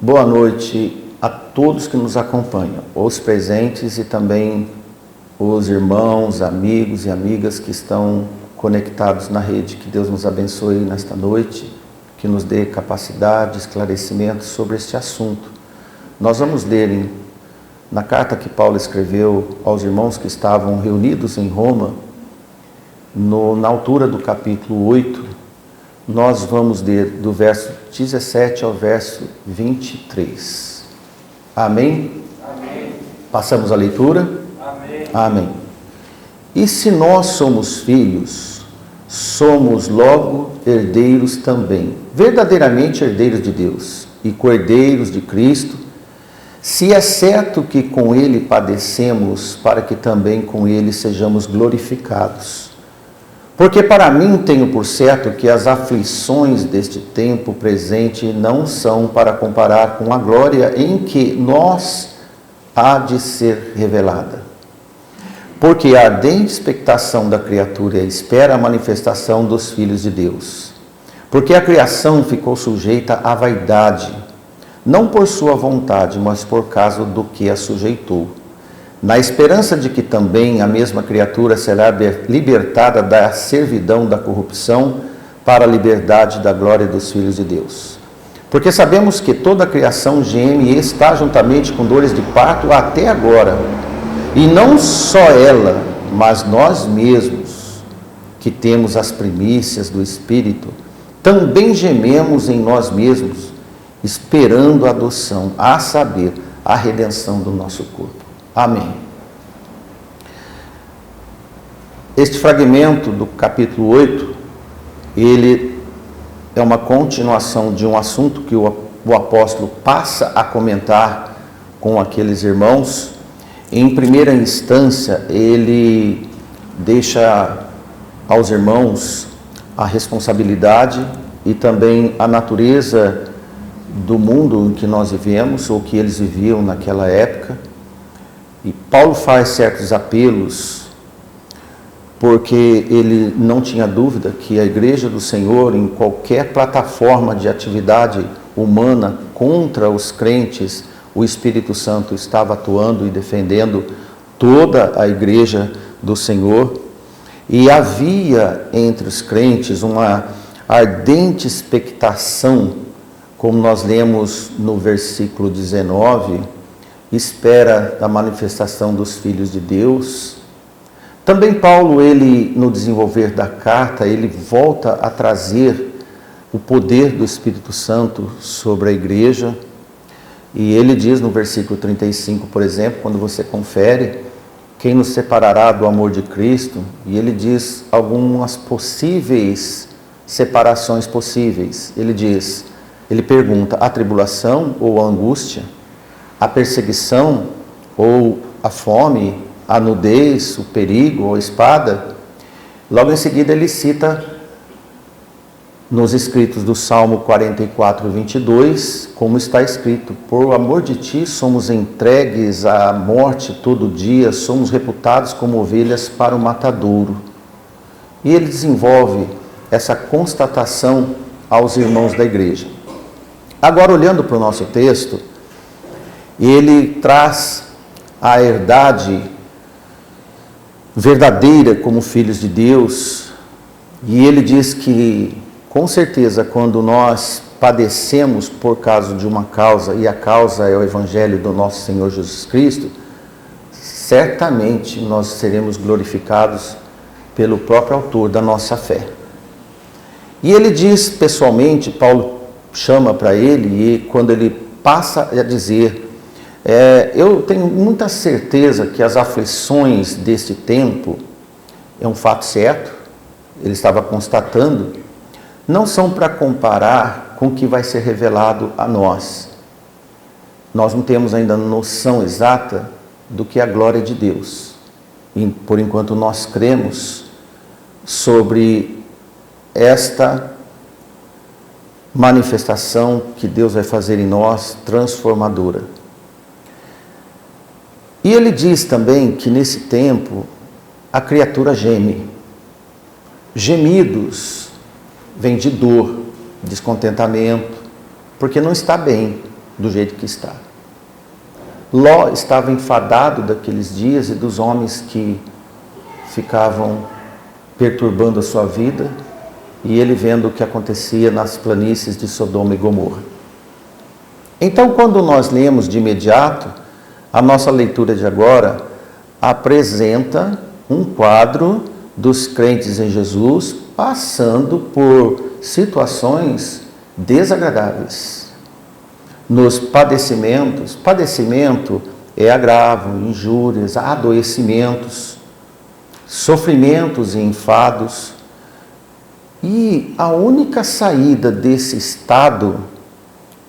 Boa noite a todos que nos acompanham, os presentes e também os irmãos, amigos e amigas que estão conectados na rede. Que Deus nos abençoe nesta noite, que nos dê capacidade, esclarecimento sobre este assunto. Nós vamos ler na carta que Paulo escreveu aos irmãos que estavam reunidos em Roma, na altura do capítulo 8, nós vamos ler do verso 17 ao verso 23. Amém? Amém. Passamos a leitura? Amém. Amém. E se nós somos filhos, somos logo herdeiros também, verdadeiramente herdeiros de Deus e co-herdeiros de Cristo, se é certo que com Ele padecemos, para que também com Ele sejamos glorificados. Porque para mim tenho por certo que as aflições deste tempo presente não são para comparar com a glória em que nós há de ser revelada. Porque a ardente expectação da criatura espera a manifestação dos filhos de Deus. Porque a criação ficou sujeita à vaidade, não por sua vontade, mas por causa do que a sujeitou, na esperança de que também a mesma criatura será libertada da servidão da corrupção para a liberdade da glória dos filhos de Deus. Porque sabemos que toda a criação geme e está juntamente com dores de parto até agora. E não só ela, mas nós mesmos, que temos as primícias do Espírito, também gememos em nós mesmos, esperando a adoção, a saber, a redenção do nosso corpo. Amém. Este fragmento do capítulo 8, ele é uma continuação de um assunto que o apóstolo passa a comentar com aqueles irmãos. Em primeira instância, ele deixa aos irmãos a responsabilidade e também a natureza do mundo em que nós vivemos, ou que eles viviam naquela época. E Paulo faz certos apelos, porque ele não tinha dúvida que a Igreja do Senhor, em qualquer plataforma de atividade humana contra os crentes, o Espírito Santo estava atuando e defendendo toda a Igreja do Senhor. E havia entre os crentes uma ardente expectação, como nós lemos no versículo 19, espera da manifestação dos filhos de Deus. Também Paulo, ele no desenvolver da carta, ele volta a trazer o poder do Espírito Santo sobre a igreja. E ele diz no versículo 35, por exemplo, quando você confere, quem nos separará do amor de Cristo? E ele diz algumas possíveis separações possíveis. Ele pergunta, a tribulação ou a angústia? A perseguição ou a fome, a nudez, o perigo ou a espada? Logo em seguida ele cita nos escritos do Salmo 44, 22, como está escrito, por amor de ti somos entregues à morte todo dia, somos reputados como ovelhas para o matadouro. E ele desenvolve essa constatação aos irmãos da igreja. Agora, olhando para o nosso texto, ele traz a herdade verdadeira como filhos de Deus, e ele diz que, com certeza, quando nós padecemos por causa de uma causa, e a causa é o Evangelho do nosso Senhor Jesus Cristo, certamente nós seremos glorificados pelo próprio autor da nossa fé. E ele diz pessoalmente, Paulo chama para ele, e quando ele passa a dizer, eu tenho muita certeza que as aflições deste tempo, é um fato certo, ele estava constatando, não são para comparar com o que vai ser revelado a nós. Nós não temos ainda noção exata do que é a glória de Deus. E, por enquanto, nós cremos sobre esta manifestação que Deus vai fazer em nós, transformadora. E ele diz também que nesse tempo a criatura geme. Gemidos vêm de dor, descontentamento, porque não está bem. do jeito que está. Ló estava enfadado daqueles dias e dos homens que ficavam perturbando a sua vida, e ele vendo o que acontecia nas planícies de Sodoma e Gomorra. Então, quando nós lemos de imediato, a nossa leitura de agora apresenta um quadro dos crentes em Jesus passando por situações desagradáveis. Nos padecimentos, padecimento é agravo, injúrias, adoecimentos, sofrimentos e enfados. E a única saída desse estado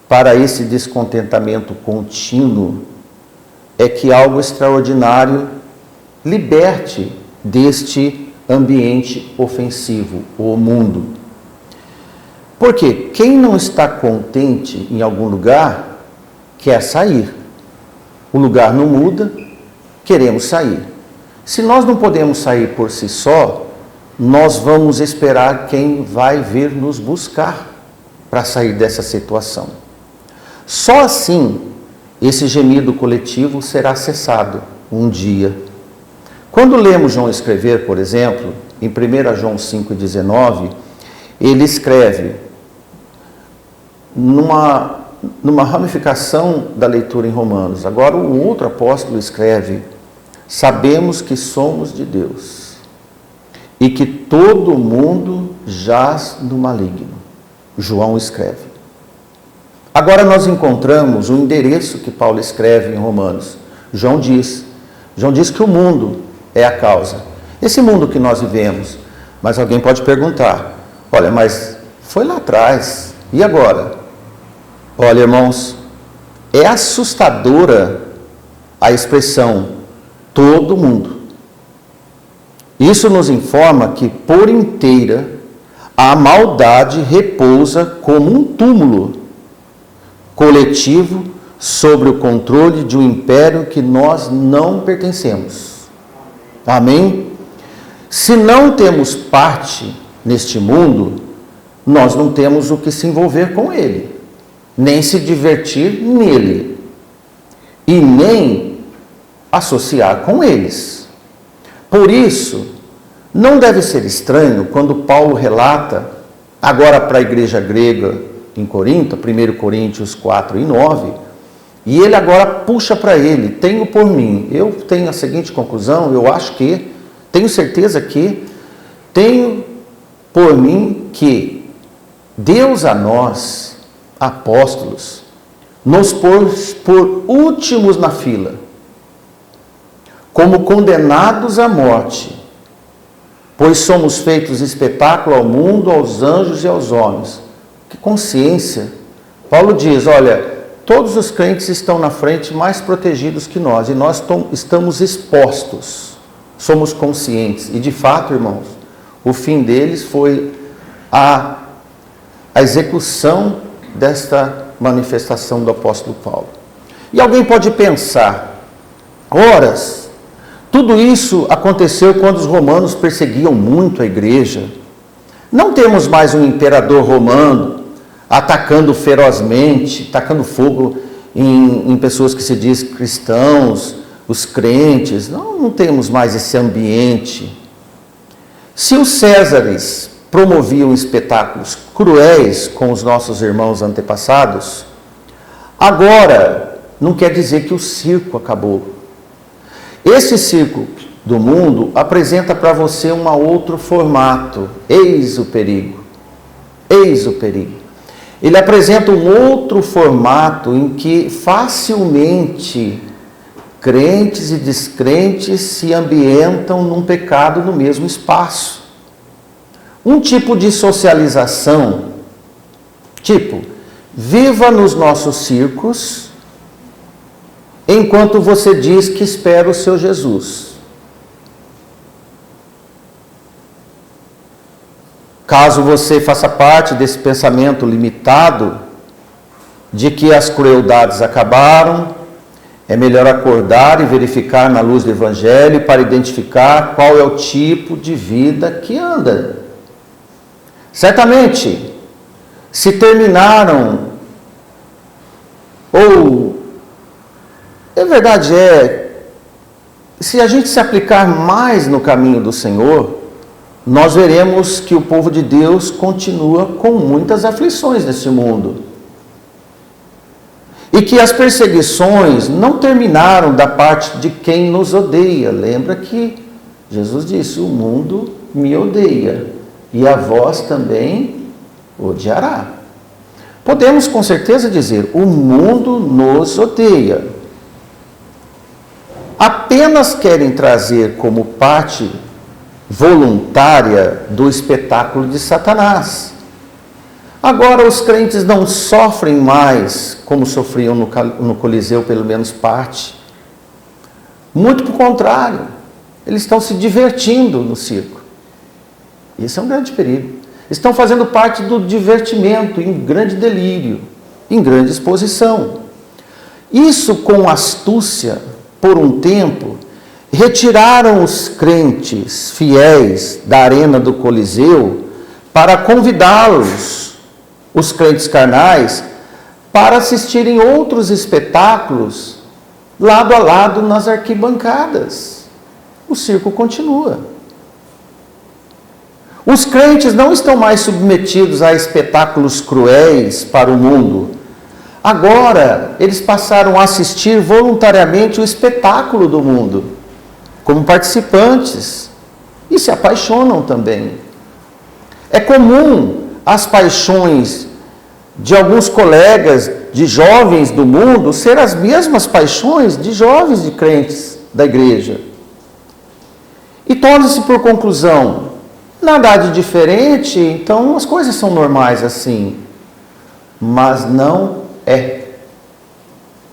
para esse descontentamento contínuo é que algo extraordinário liberte deste ambiente ofensivo, o mundo. Porque quem não está contente em algum lugar, quer sair. O lugar não muda, queremos sair. Se nós não podemos sair por si só, nós vamos esperar quem vai vir nos buscar para sair dessa situação. Só assim, esse gemido coletivo será cessado um dia. Quando lemos João escrever, por exemplo, em 1 João 5,19, ele escreve numa ramificação da leitura em Romanos. Agora o outro apóstolo escreve: sabemos que somos de Deus e que todo mundo jaz no maligno. João escreve. Agora nós encontramos o endereço que Paulo escreve em Romanos. João diz que o mundo é a causa. Esse mundo que nós vivemos. Mas alguém pode perguntar: olha, mas foi lá atrás, e agora? Olha, irmãos, é assustadora a expressão todo mundo. Isso nos informa que por inteira a maldade repousa como um túmulo coletivo sobre o controle de um império que nós não pertencemos. Amém? Se não temos parte neste mundo, nós não temos o que se envolver com ele, nem se divertir nele, e nem associar com eles. Por isso, não deve ser estranho quando Paulo relata, agora para a igreja grega em Corinto, 1 Coríntios 4 e 9, e ele agora puxa para ele: tenho por mim, eu tenho a seguinte conclusão, eu acho que, tenho certeza que, tenho por mim que Deus a nós, apóstolos, nos pôs por últimos na fila, como condenados à morte, pois somos feitos espetáculo ao mundo, aos anjos e aos homens. Que consciência! Paulo diz: olha, todos os crentes estão na frente mais protegidos que nós, e nós estamos expostos, somos conscientes. E de fato, irmãos, o fim deles foi a execução desta manifestação do apóstolo Paulo. E alguém pode pensar: horas, tudo isso aconteceu quando os romanos perseguiam muito a igreja. Não temos mais um imperador romano atacando ferozmente, tacando fogo em pessoas que se diz cristãos, os crentes. Não temos mais esse ambiente. Se os Césares promoviam espetáculos cruéis com os nossos irmãos antepassados, agora não quer dizer que o circo acabou. Esse circo do mundo apresenta para você um outro formato. Eis o perigo. Eis o perigo. Ele apresenta um outro formato em que facilmente crentes e descrentes se ambientam num pecado no mesmo espaço. Um tipo de socialização, tipo, viva nos nossos circos, enquanto você diz que espera o seu Jesus. Caso você faça parte desse pensamento limitado, de que as crueldades acabaram, é melhor acordar e verificar na luz do Evangelho para identificar qual é o tipo de vida que anda. Certamente, se terminaram Ou, a verdade se a gente se aplicar mais no caminho do Senhor, nós veremos que o povo de Deus continua com muitas aflições nesse mundo. E que as perseguições não terminaram da parte de quem nos odeia. Lembra que Jesus disse: o mundo me odeia, e a vós também odiará. Podemos com certeza dizer: o mundo nos odeia. Apenas querem trazer como parte voluntária do espetáculo de Satanás. Agora os crentes não sofrem mais como sofriam no Coliseu, pelo menos parte. Muito pelo contrário, eles estão se divertindo no circo. Isso é um grande perigo. Estão fazendo parte do divertimento, em grande delírio, em grande exposição. Isso com astúcia, por um tempo, retiraram os crentes fiéis da arena do Coliseu para convidá-los, os crentes carnais, para assistirem outros espetáculos lado a lado nas arquibancadas. O circo continua. Os crentes não estão mais submetidos a espetáculos cruéis para o mundo. Agora, eles passaram a assistir voluntariamente o espetáculo do mundo, como participantes, e se apaixonam também. É comum as paixões de alguns colegas de jovens do mundo ser as mesmas paixões de jovens de crentes da igreja. E torna-se, por conclusão, nada há de diferente, então as coisas são normais assim. Mas não é.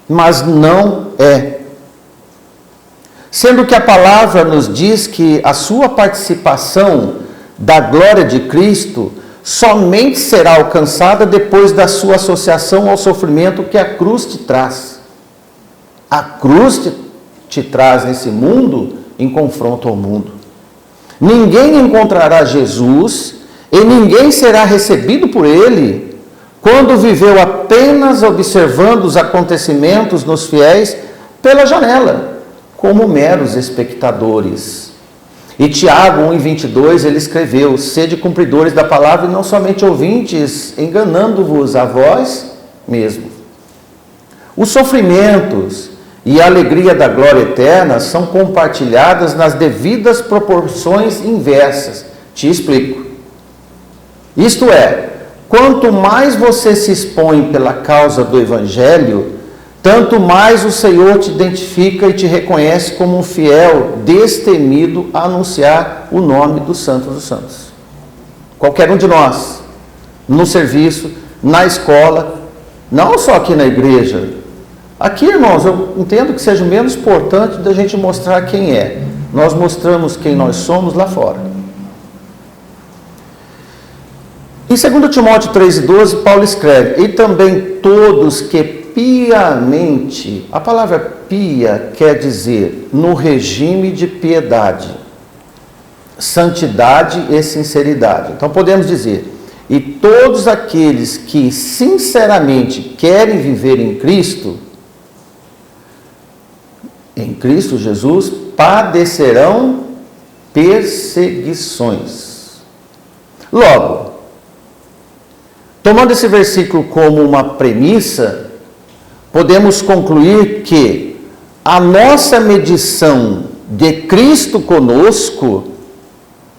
Mas não é. Sendo que a palavra nos diz que a sua participação da glória de Cristo somente será alcançada depois da sua associação ao sofrimento que a cruz te traz. A cruz te traz nesse mundo em confronto ao mundo. Ninguém encontrará Jesus e ninguém será recebido por ele quando viveu apenas observando os acontecimentos nos fiéis pela janela, como meros espectadores. E Tiago 1:22 ele escreveu: sede cumpridores da palavra e não somente ouvintes, enganando-vos a vós mesmos. Os sofrimentos e a alegria da glória eterna são compartilhadas nas devidas proporções inversas. Te explico. Isto é, quanto mais você se expõe pela causa do Evangelho, tanto mais o Senhor te identifica e te reconhece como um fiel, destemido a anunciar o nome do Santo dos Santos. Qualquer um de nós, no serviço, na escola, não só aqui na igreja. Aqui, irmãos, eu entendo que seja menos importante da gente mostrar quem é. Nós mostramos quem nós somos lá fora. Em 2 Timóteo 3:12, Paulo escreve: e também todos que piamente, a palavra pia quer dizer no regime de piedade, santidade e sinceridade. Então podemos dizer: e todos aqueles que sinceramente querem viver em Cristo Jesus, padecerão perseguições. Logo, tomando esse versículo como uma premissa, podemos concluir que a nossa medição de Cristo conosco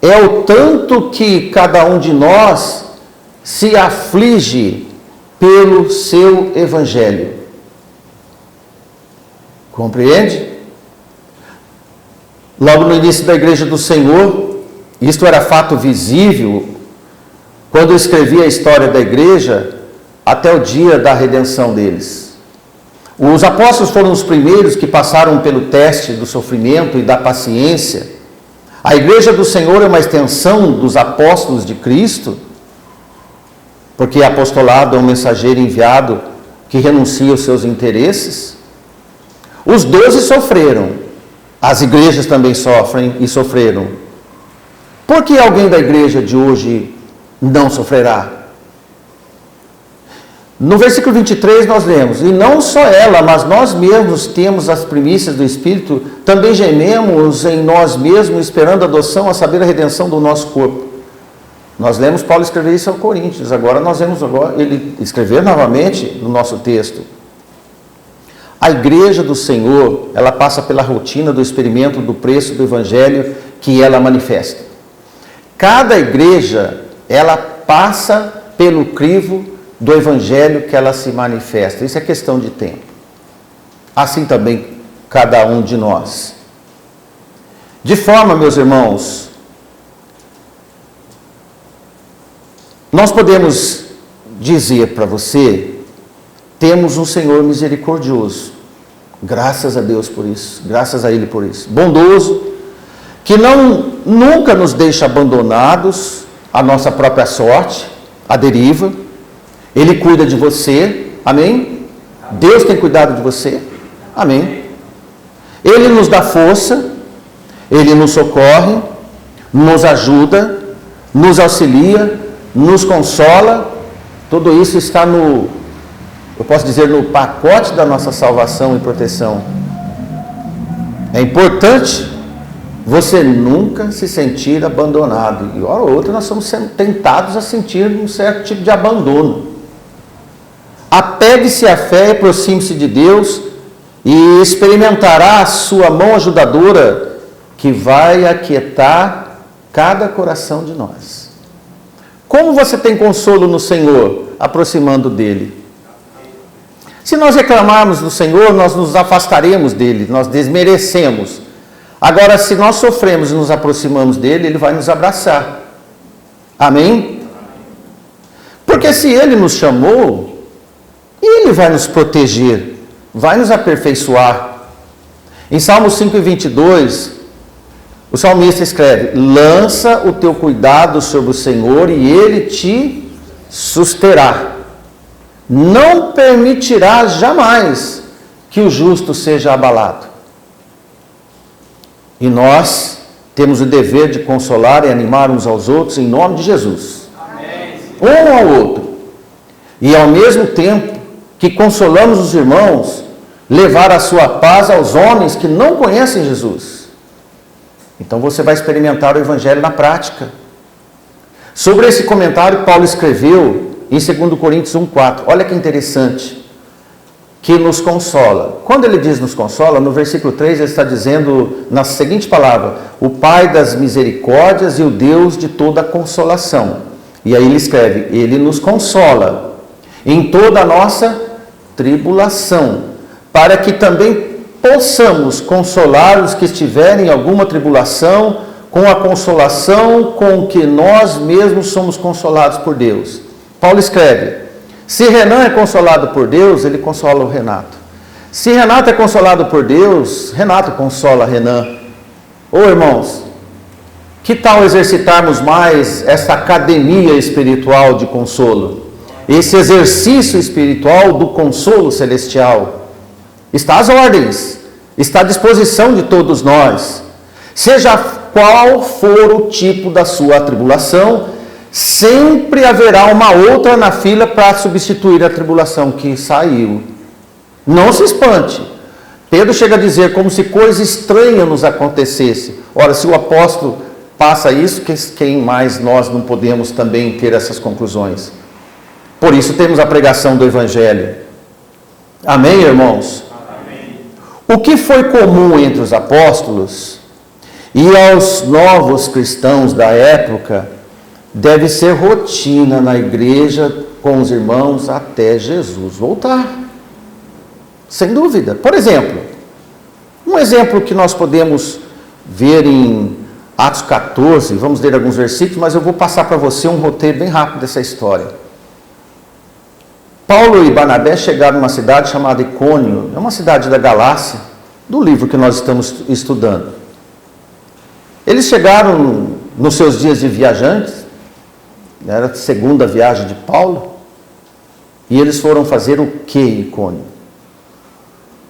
é o tanto que cada um de nós se aflige pelo seu Evangelho. Compreende? Logo no início da Igreja do Senhor, isto era fato visível, quando eu escrevi a história da igreja, até o dia da redenção deles. Os apóstolos foram os primeiros que passaram pelo teste do sofrimento e da paciência. A Igreja do Senhor é uma extensão dos apóstolos de Cristo, porque apostolado é um mensageiro enviado que renuncia aos seus interesses. Os 12 sofreram, as igrejas também sofrem e sofreram. Por que alguém da igreja de hoje não sofrerá? No versículo 23 nós lemos: e não só ela, mas nós mesmos temos as primícias do Espírito, também gememos em nós mesmos, esperando a adoção, a saber, a redenção do nosso corpo. Nós lemos Paulo escrever isso aos Coríntios, agora nós vemos ele escrever novamente no nosso texto. A igreja do Senhor, ela passa pela rotina do experimento do preço do Evangelho que ela manifesta. Cada igreja, ela passa pelo crivo do Evangelho que ela se manifesta. Isso é questão de tempo. Assim também cada um de nós. De forma, meus irmãos, nós podemos dizer para você, temos um Senhor misericordioso. Graças a Deus por isso, graças a Ele por isso. Bondoso, que nunca nos deixa abandonados à nossa própria sorte, à deriva. Ele cuida de você, amém? Deus tem cuidado de você, amém? Ele nos dá força, Ele nos socorre, nos ajuda, nos auxilia, nos consola. Tudo isso está no pacote da nossa salvação e proteção. É importante você nunca se sentir abandonado. E hora ou outra nós somos tentados a sentir um certo tipo de abandono. Apegue-se à fé e aproxime-se de Deus e experimentará a sua mão ajudadora que vai aquietar cada coração de nós. Como você tem consolo no Senhor? Aproximando dEle. Se nós reclamarmos do Senhor, nós nos afastaremos dEle, nós desmerecemos. Agora, se nós sofremos e nos aproximamos dEle, Ele vai nos abraçar. Amém? Porque se Ele nos chamou, Ele vai nos proteger, vai nos aperfeiçoar. Em Salmos 5:22, o salmista escreve: lança o teu cuidado sobre o Senhor e Ele te susterá. Não permitirá jamais que o justo seja abalado. E nós temos o dever de consolar e animar uns aos outros em nome de Jesus. Amém. Um ao outro. E ao mesmo tempo que consolamos os irmãos, levar a sua paz aos homens que não conhecem Jesus. Então você vai experimentar o Evangelho na prática. Sobre esse comentário, Paulo escreveu em 2 Coríntios 1:4. Olha que interessante. Que nos consola. Quando ele diz nos consola, no versículo 3 ele está dizendo na seguinte palavra: o Pai das misericórdias e o Deus de toda a consolação. E aí ele escreve: Ele nos consola em toda a nossa tribulação, para que também possamos consolar os que estiverem em alguma tribulação, com a consolação com que nós mesmos somos consolados por Deus. Paulo escreve: se Renan é consolado por Deus, ele consola o Renato. Se Renato é consolado por Deus, Renato consola Renan. Ô irmãos, que tal exercitarmos mais essa academia espiritual de consolo? Esse exercício espiritual do consolo celestial. Está às ordens, está à disposição de todos nós. Seja qual for o tipo da sua tribulação, sempre haverá uma outra na fila para substituir a tribulação que saiu. Não se espante. Pedro chega a dizer como se coisa estranha nos acontecesse. Ora, se o apóstolo passa isso, quem mais nós não podemos também ter essas conclusões? Por isso temos a pregação do Evangelho. Amém, irmãos? Amém. O que foi comum entre os apóstolos e aos novos cristãos da época deve ser rotina na igreja com os irmãos até Jesus voltar. Sem dúvida. Por exemplo, um exemplo que nós podemos ver em Atos 14, vamos ler alguns versículos, mas eu vou passar para você um roteiro bem rápido dessa história. Paulo e Barnabé chegaram numa cidade chamada Icônio, é uma cidade da Galácia, do livro que nós estamos estudando. Eles chegaram nos seus dias de viajantes, era a segunda viagem de Paulo, e eles foram fazer o que em Icônio?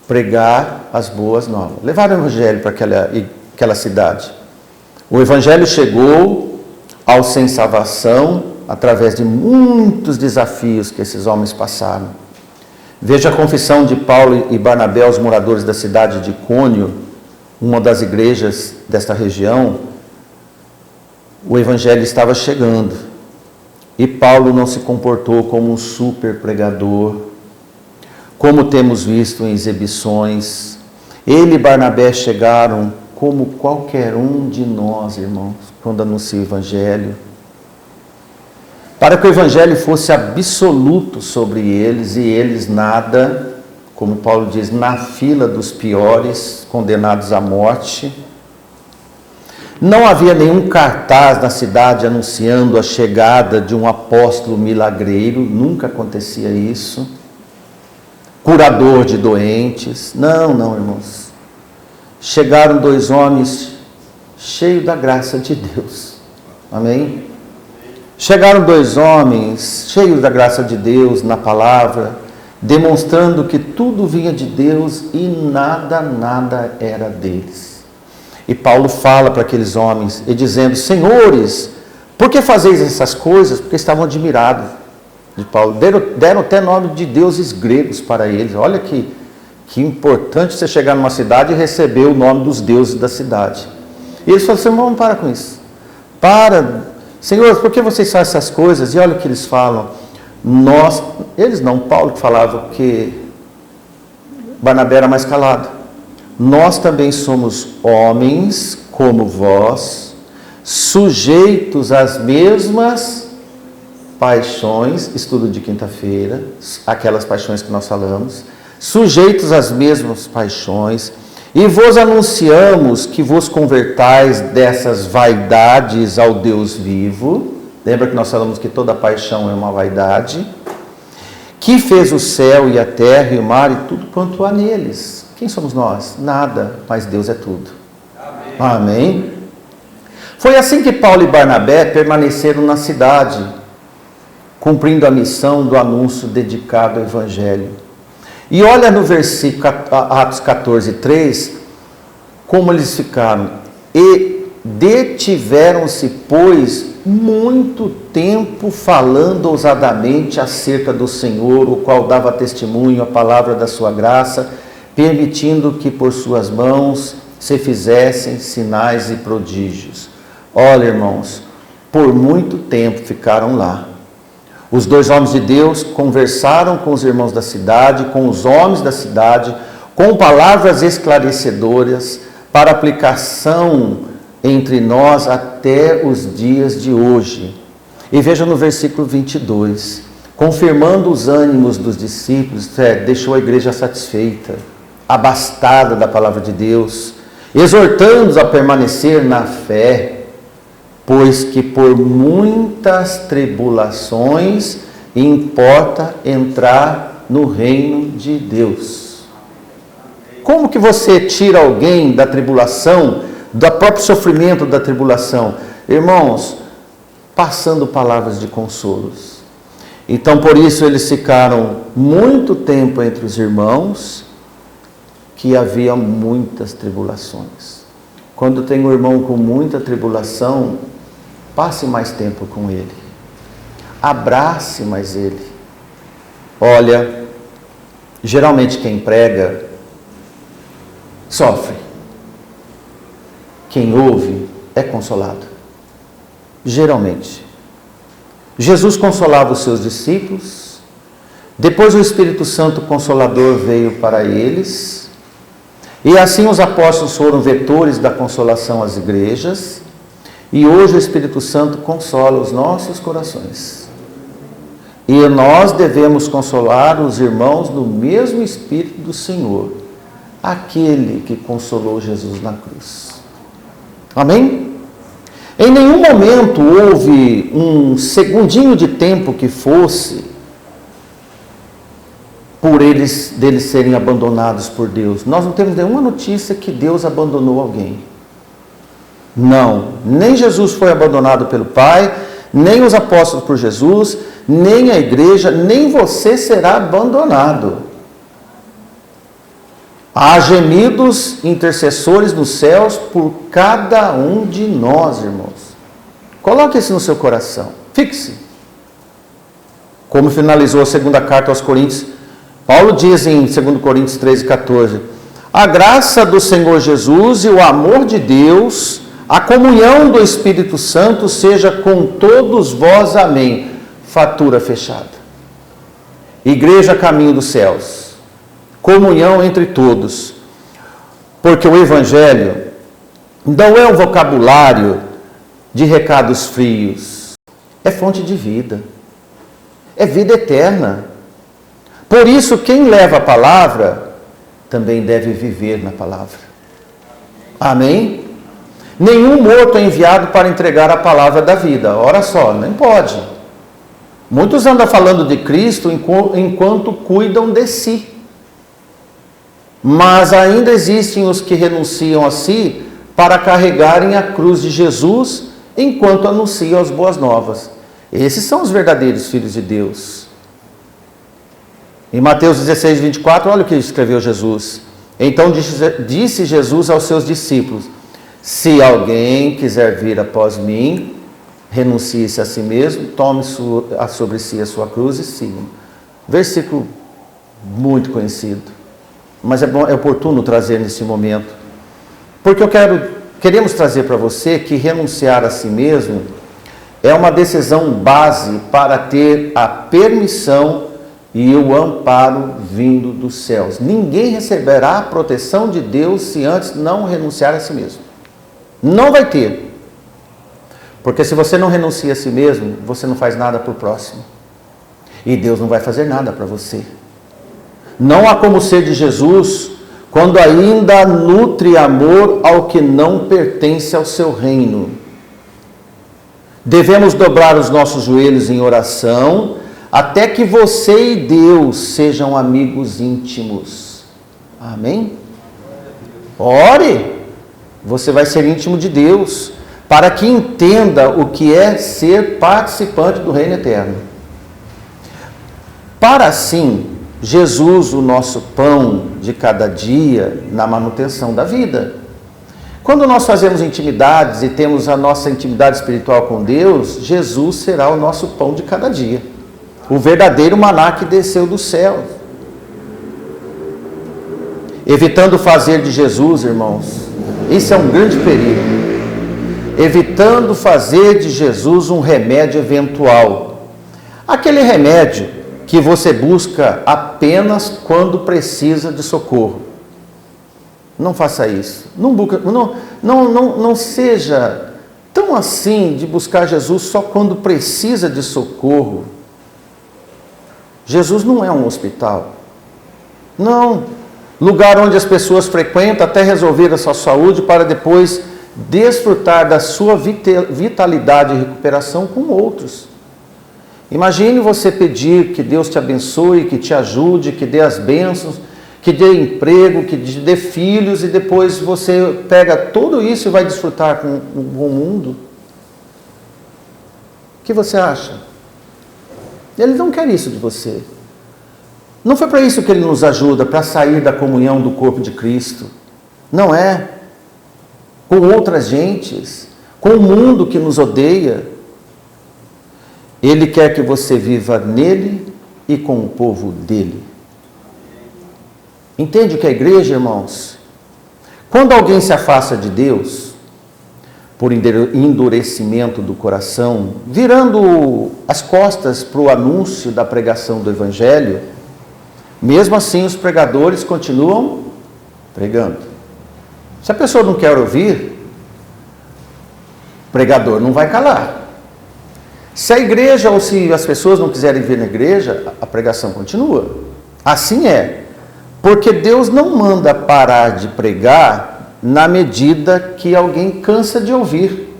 Pregar as boas novas. Levaram o Evangelho para aquela cidade. O Evangelho chegou aos sem salvação através de muitos desafios que esses homens passaram. Veja a confissão de Paulo e Barnabé aos moradores da cidade de Icônio, uma das igrejas desta região. O evangelho estava chegando e Paulo não se comportou como um super pregador, como temos visto em exibições. Ele e Barnabé chegaram como qualquer um de nós, irmãos, quando anuncia o evangelho, para que o evangelho fosse absoluto sobre eles e eles nada, como Paulo diz, na fila dos piores, condenados à morte. Não havia nenhum cartaz na cidade anunciando a chegada de um apóstolo milagreiro, nunca acontecia isso. Curador de doentes, não, irmãos. Chegaram 2 homens cheios da graça de Deus, amém? Chegaram 2 homens cheios da graça de Deus na palavra, demonstrando que tudo vinha de Deus e nada era deles. E Paulo fala para aqueles homens, e dizendo: senhores, por que fazeis essas coisas? Porque estavam admirados de Paulo. Deram até nome de deuses gregos para eles. Olha que importante você chegar numa cidade e receber o nome dos deuses da cidade. E eles falaram assim: vamos parar com isso. Senhores, por que vocês fazem essas coisas? E olha o que eles falam. Eles não, Paulo que falava, que Barnabé era mais calado. Nós também somos homens como vós, sujeitos às mesmas paixões, estudo de quinta-feira, aquelas paixões que nós falamos, sujeitos às mesmas paixões, e vos anunciamos que vos convertais dessas vaidades ao Deus vivo. Lembra que nós falamos que toda paixão é uma vaidade? Que fez o céu e a terra e o mar e tudo quanto há neles. Quem somos nós? Nada, mas Deus é tudo. Amém? Foi assim que Paulo e Barnabé permaneceram na cidade, cumprindo a missão do anúncio dedicado ao evangelho. E olha no versículo Atos 14:3, como eles ficaram. E detiveram-se, pois, muito tempo falando ousadamente acerca do Senhor, o qual dava testemunho à palavra da sua graça, permitindo que por suas mãos se fizessem sinais e prodígios. Olha, irmãos, por muito tempo ficaram lá. Os 2 homens de Deus conversaram com os irmãos da cidade, com os homens da cidade, com palavras esclarecedoras para aplicação entre nós até os dias de hoje. E veja no versículo 22, confirmando os ânimos dos discípulos, deixou a igreja satisfeita, abastada da palavra de Deus, exortando-os a permanecer na fé, pois que por muitas tribulações importa entrar no reino de Deus. Como que você tira alguém da tribulação, do próprio sofrimento da tribulação? Irmãos, passando palavras de consolos. Então, por isso eles ficaram muito tempo entre os irmãos, que havia muitas tribulações. Quando tem um irmão com muita tribulação, passe mais tempo com ele, abrace mais ele. Olha, geralmente quem prega sofre, quem ouve é consolado, geralmente. Jesus consolava os seus discípulos, depois o Espírito Santo Consolador veio para eles, e assim os apóstolos foram vetores da consolação às igrejas, e hoje o Espírito Santo consola os nossos corações. E nós devemos consolar os irmãos no mesmo Espírito do Senhor, aquele que consolou Jesus na cruz. Amém? Em nenhum momento houve um segundinho de tempo que fosse por deles serem abandonados por Deus. Nós não temos nenhuma notícia que Deus abandonou alguém. Não, nem Jesus foi abandonado pelo Pai, nem os apóstolos por Jesus, nem a igreja, nem você será abandonado. Há gemidos intercessores nos céus por cada um de nós, irmãos. Coloque isso no seu coração, fixe. Como finalizou a segunda carta aos Coríntios, Paulo diz em 2 Coríntios 13:14, a graça do Senhor Jesus e o amor de Deus, a comunhão do Espírito Santo seja com todos vós, amém. Fatura fechada. Igreja Caminho dos Céus, comunhão entre todos, porque o Evangelho não é um vocabulário de recados frios, é fonte de vida, é vida eterna. Por isso, quem leva a palavra também deve viver na palavra. Amém? Nenhum morto é enviado para entregar a palavra da vida. Ora só, nem pode. Muitos andam falando de Cristo enquanto cuidam de si. Mas ainda existem os que renunciam a si para carregarem a cruz de Jesus enquanto anunciam as boas novas. Esses são os verdadeiros filhos de Deus. Em Mateus 16:24, olha o que escreveu Jesus. Então disse Jesus aos seus discípulos, se alguém quiser vir após mim, renuncie-se a si mesmo, tome sobre si a sua cruz e siga. Versículo muito conhecido, mas é oportuno trazer nesse momento, porque queremos trazer para você que renunciar a si mesmo é uma decisão base para ter a permissão e o amparo vindo dos céus. Ninguém receberá a proteção de Deus se antes não renunciar a si mesmo. Não vai ter. Porque se você não renuncia a si mesmo, você não faz nada para o próximo. E Deus não vai fazer nada para você. Não há como ser de Jesus quando ainda nutre amor ao que não pertence ao seu reino. Devemos dobrar os nossos joelhos em oração até que você e Deus sejam amigos íntimos. Amém? Ore, você vai ser íntimo de Deus, para que entenda o que é ser participante do reino eterno. Para assim, Jesus, o nosso pão de cada dia, na manutenção da vida. Quando nós fazemos intimidades e temos a nossa intimidade espiritual com Deus, Jesus será o nosso pão de cada dia. O verdadeiro maná que desceu do céu. Evitando fazer de Jesus, irmãos, isso é um grande perigo. Evitando fazer de Jesus um remédio eventual. Aquele remédio que você busca apenas quando precisa de socorro. Não faça isso. Não seja tão assim de buscar Jesus só quando precisa de socorro. Jesus não é um hospital. Não. Lugar onde as pessoas frequentam até resolver a sua saúde para depois desfrutar da sua vitalidade e recuperação com outros. Imagine você pedir que Deus te abençoe, que te ajude, que dê as bênçãos, que dê emprego, que te dê filhos e depois você pega tudo isso e vai desfrutar com o mundo. O que você acha? Ele não quer isso de você. Não foi para isso que Ele nos ajuda, para sair da comunhão do corpo de Cristo. Não é. Com outras gentes, com o mundo que nos odeia. Ele quer que você viva nele e com o povo dele. Entende o que é a igreja, irmãos? Quando alguém se afasta de Deus, por endurecimento do coração, virando as costas para o anúncio da pregação do Evangelho, mesmo assim os pregadores continuam pregando. Se a pessoa não quer ouvir, o pregador não vai calar. Se a igreja ou se as pessoas não quiserem vir na igreja, a pregação continua. Assim é. Porque Deus não manda parar de pregar na medida que alguém cansa de ouvir.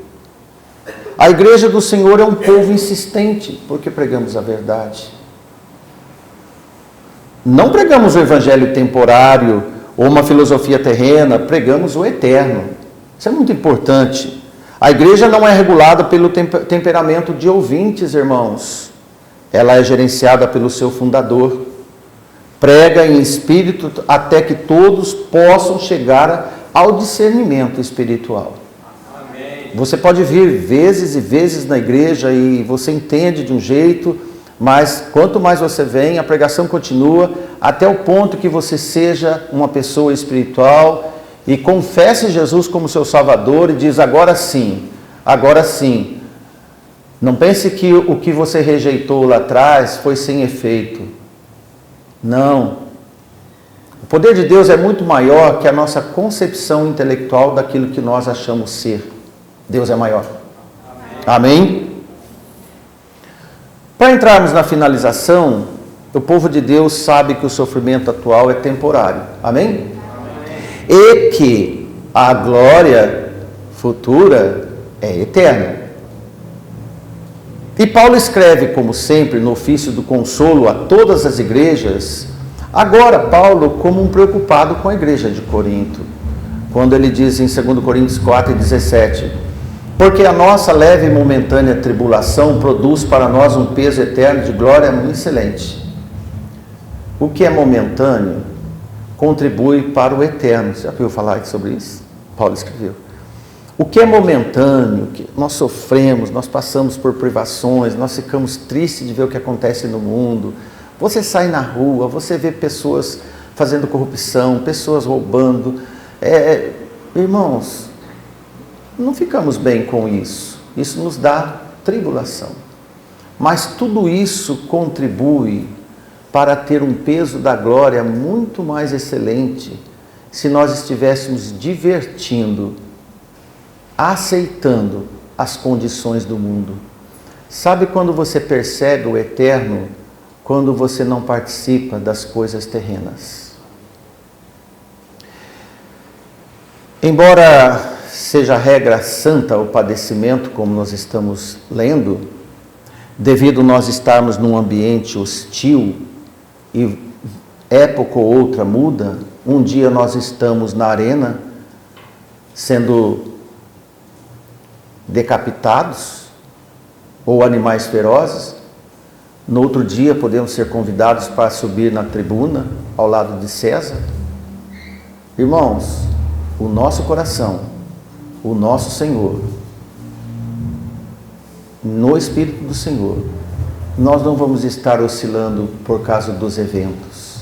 A igreja do Senhor é um povo insistente, porque pregamos a verdade. Não pregamos o evangelho temporário ou uma filosofia terrena, pregamos o eterno. Isso é muito importante. A igreja não é regulada pelo temperamento de ouvintes, irmãos. Ela é gerenciada pelo seu fundador. Prega em espírito até que todos possam chegar ao discernimento espiritual. Amém. Você pode vir vezes e vezes na igreja e você entende de um jeito, Mas quanto mais você vem, a pregação continua até o ponto que você seja uma pessoa espiritual e confesse Jesus como seu Salvador e diz: agora sim, agora sim. Não pense que o que você rejeitou lá atrás foi sem efeito. Não. O poder de Deus é muito maior que a nossa concepção intelectual daquilo que nós achamos ser. Deus é maior. Amém? Para entrarmos na finalização, o povo de Deus sabe que o sofrimento atual é temporário. Amém? E que a glória futura é eterna. E Paulo escreve, como sempre, no ofício do consolo a todas as igrejas, agora Paulo como um preocupado com a igreja de Corinto, quando ele diz em 2 Coríntios 4:17, porque a nossa leve e momentânea tribulação produz para nós um peso eterno de glória muito excelente. O que é momentâneo contribui para o eterno. Você já ouviu falar sobre isso? Paulo escreveu. O que é momentâneo, que nós sofremos, nós passamos por privações, nós ficamos tristes de ver o que acontece no mundo. Você sai na rua, você vê pessoas fazendo corrupção, pessoas roubando. Irmãos, não ficamos bem com isso. Isso nos dá tribulação. Mas tudo isso contribui para ter um peso da glória muito mais excelente se nós estivéssemos divertindo, aceitando as condições do mundo. Sabe quando você percebe o eterno? Quando você não participa das coisas terrenas. Embora seja regra santa o padecimento, como nós estamos lendo, devido nós estarmos num ambiente hostil e época ou outra muda, um dia nós estamos na arena sendo decapitados ou animais ferozes, no outro dia podemos ser convidados para subir na tribuna ao lado de César. Irmãos, o nosso coração, o nosso Senhor, no Espírito do Senhor, nós não vamos estar oscilando por causa dos eventos,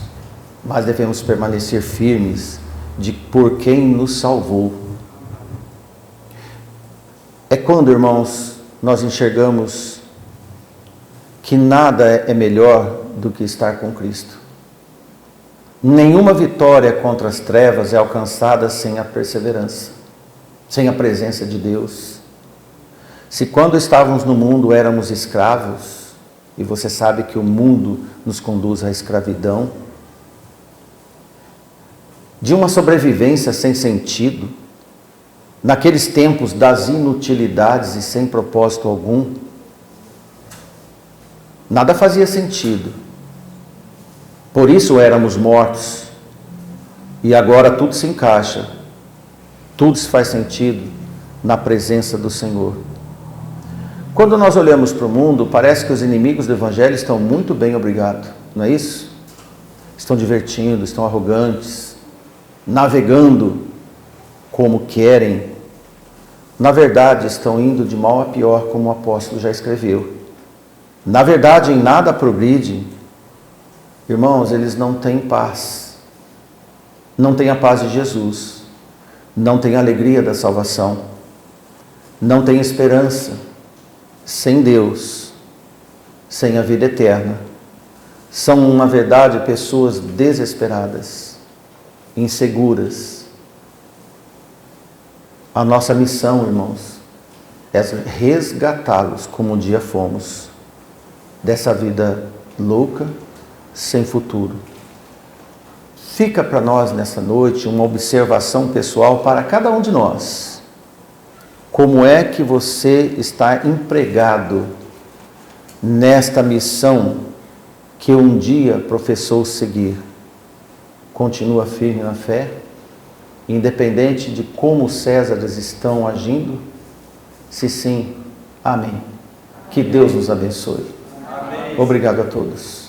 mas devemos permanecer firmes de por quem nos salvou. É quando, irmãos, nós enxergamos que nada é melhor do que estar com Cristo. Nenhuma vitória contra as trevas é alcançada sem a perseverança, sem a presença de Deus. Se quando estávamos no mundo éramos escravos, e você sabe que o mundo nos conduz à escravidão, de uma sobrevivência sem sentido, naqueles tempos das inutilidades e sem propósito algum, nada fazia sentido. Por isso éramos mortos. E agora tudo se encaixa. Tudo se faz sentido na presença do Senhor. Quando nós olhamos para o mundo, parece que os inimigos do Evangelho estão muito bem, obrigado. Não é isso? Estão divertindo, estão arrogantes, navegando como querem. Na verdade, estão indo de mal a pior, como o apóstolo já escreveu. Na verdade, em nada progride. Irmãos, eles não têm paz. Não têm a paz de Jesus. Não têm a alegria da salvação. Não têm esperança. Sem Deus. Sem a vida eterna. São, na verdade, pessoas desesperadas. Inseguras. A nossa missão, irmãos, é resgatá-los como um dia fomos, dessa vida louca, sem futuro. Fica para nós nessa noite uma observação pessoal para cada um de nós. Como é que você está empregado nesta missão que um dia professou seguir? Continua firme na fé? Independente de como os Césares estão agindo? Se sim, amém. Que Deus nos abençoe. Amém. Obrigado a todos.